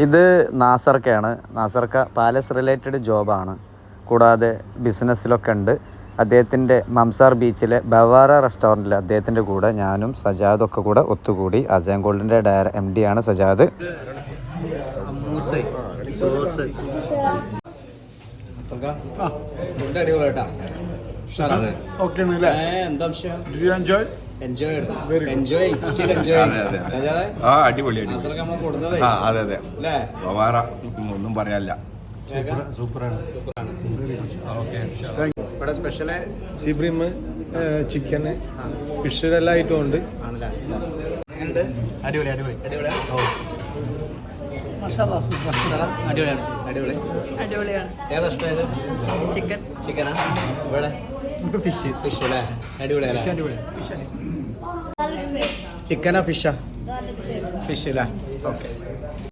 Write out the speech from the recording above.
ഇത് നാസർക്കയാണ്. നാസർക്ക palace related ജോബാണ്. കൂടാതെ ബിസിനസ്സിലൊക്കെ ഉണ്ട്. അദ്ദേഹത്തിൻ്റെ മംസാർ ബീച്ചിലെ ബവാറ റെസ്റ്റോറൻറ്റിൽ അദ്ദേഹത്തിൻ്റെ കൂടെ ഞാനും സജാദൊക്കെ കൂടെ ഒത്തുകൂടി. അസൈൻ ഗോൾഡിൻ്റെ MD ആണ് സജാദ്. ഒന്നും പറയാനില്ല. ഇവിടെ സ്പെഷ്യല് സീബ്രീം, ചിക്കൻ, ഫിഷ് എല്ലാം ഐറ്റം ഉണ്ട്. അടിപൊളി അടിപൊളി അടിപൊളിയാണ്. അടിപൊളിയാണ്. ഏതാ ഇഷ്ടമായത്? ചിക്കൻ. ചിക്കനാ? ഇവിടെ ഫിഷ്. ഫിഷ് അല്ലേ? അടിപൊളിയല്ലേ? ചിക്കനാ ഫിഷാ? ഫിഷ് അല്ലേ? ഓക്കെ.